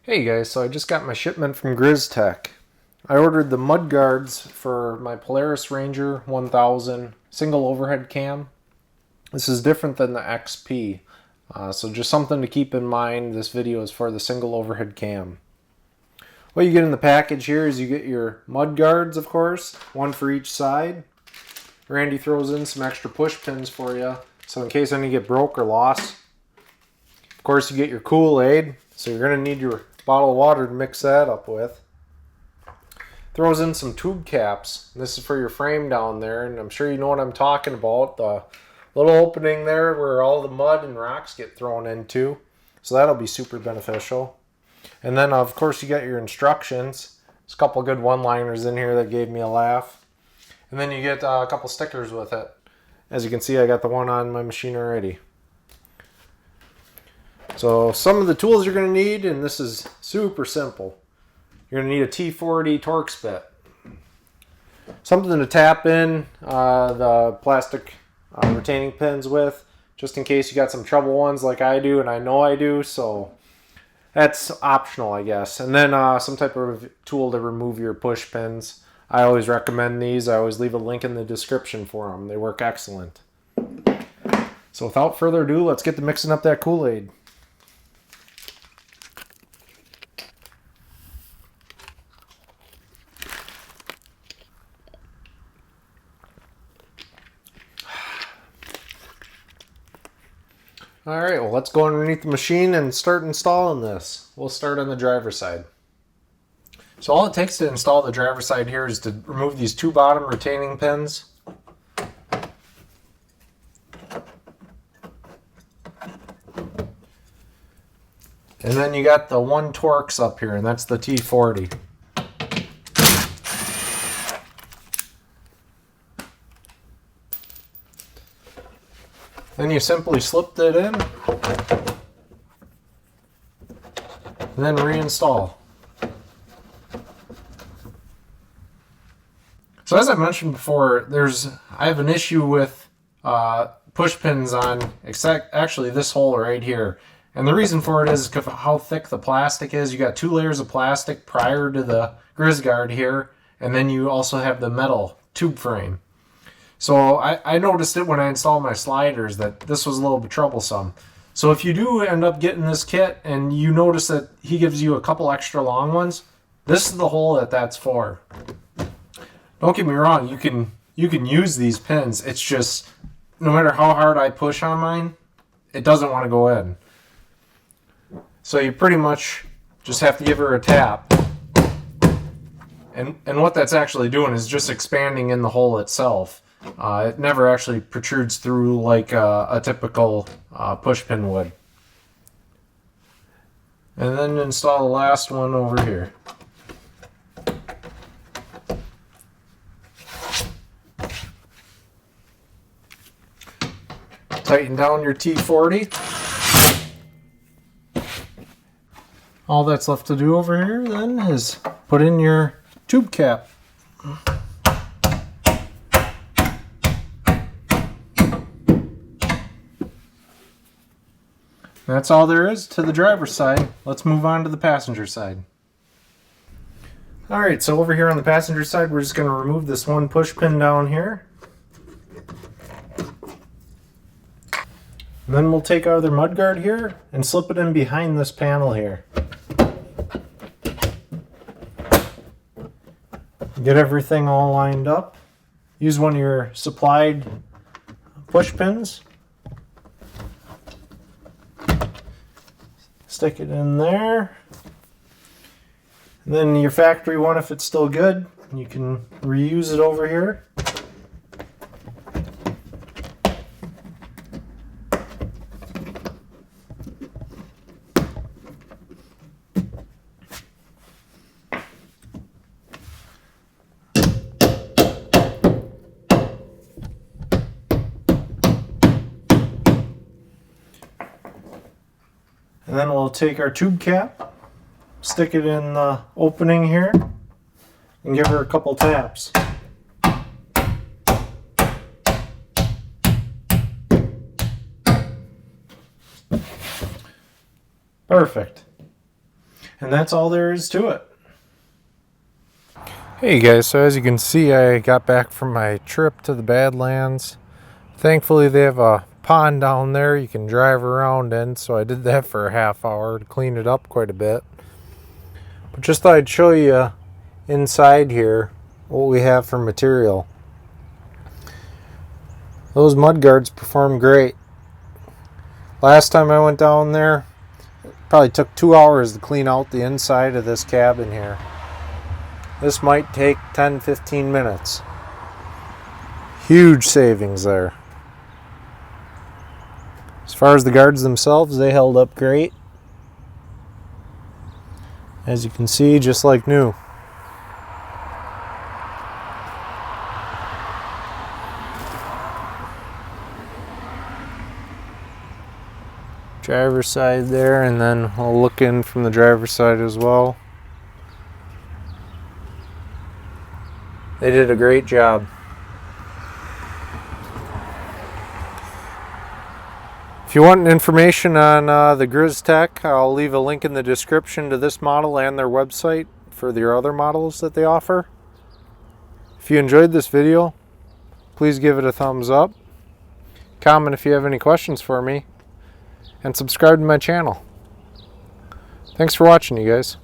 Hey guys, so I just got my shipment from Grizzdtek. I ordered the mud guards for my Polaris Ranger 1000 single overhead cam. This is different than the XP, so just something to keep in mind. This video is for the single overhead cam. What you get in the package here is you get your mud guards, of course, one for each side. Randy throws in some extra push pins for you, so in case any get broke or lost. Of course, you get your Kool-Aid, so you're going to need your bottle of water to mix that up with. Throws in some tube caps. This is for your frame down there, and I'm sure you know what I'm talking about. The little opening there where all the mud and rocks get thrown into. So that'll be super beneficial. And then, of course, you got your instructions. There's a couple good one-liners in here that gave me a laugh. And then you get a couple stickers with it. As you can see, I got the one on my machine already. So some of the tools you're going to need, and this is super simple. You're going to need a T40 Torx bit. Something to tap in the plastic retaining pins with, just in case you got some trouble ones like I do, and I know I do, so that's optional, I guess. And then some type of tool to remove your push pins. I always recommend these. I always leave a link in the description for them. They work excellent. So without further ado, let's get to mixing up that Kool-Aid. Alright, well let's go underneath the machine and start installing this. We'll start on the driver's side. So all it takes to install the driver's side here is to remove these two bottom retaining pins. And then you got the one Torx up here, and that's the T40. Then you simply slipped it in, and then reinstall. So as I mentioned before, I have an issue with push pins on actually this hole right here. And the reason for it is because of how thick the plastic is. You got two layers of plastic prior to the Grizz guard here, and then you also have the metal tube frame. So I noticed it when I installed my sliders that this was a little bit troublesome. So if you do end up getting this kit and you notice that he gives you a couple extra long ones, this is the hole that's for. Don't get me wrong, you can use these pins. It's just no matter how hard I push on mine, it doesn't want to go in. So you pretty much just have to give her a tap. And what that's actually doing is just expanding in the hole itself. It never actually protrudes through like a typical push pin would. And then install the last one over here. Tighten down your T40. All that's left to do over here then is put in your tube cap. That's all there is to the driver's side. Let's move on to the passenger side. Alright, so over here on the passenger side, we're just going to remove this one push pin down here. And then we'll take our other mudguard here and slip it in behind this panel here. Get everything all lined up. Use one of your supplied push pins. Stick it in there. And then your factory one, if it's still good, you can reuse it over here. And then we'll take our tube cap, stick it in the opening here, and give her a couple taps. Perfect. And that's all there is to it. Hey guys, so as you can see, I got back from my trip to the Badlands. Thankfully they have a pond down there you can drive around in, so I did that for a half hour to clean it up quite a bit. But just thought I'd show you inside here what we have for material. Those mud guards perform great. Last time I went down there, it probably took 2 hours to clean out the inside of this cabin here. This might take 10-15 minutes. Huge savings there. As far as the guards themselves, they held up great. As you can see, just like new. Driver's side there, and then I'll look in from the driver's side as well. They did a great job. If you want information on the Grizzdtek, I'll leave a link in the description to this model and their website for their other models that they offer. If you enjoyed this video, please give it a thumbs up. Comment if you have any questions for me. And subscribe to my channel. Thanks for watching, you guys.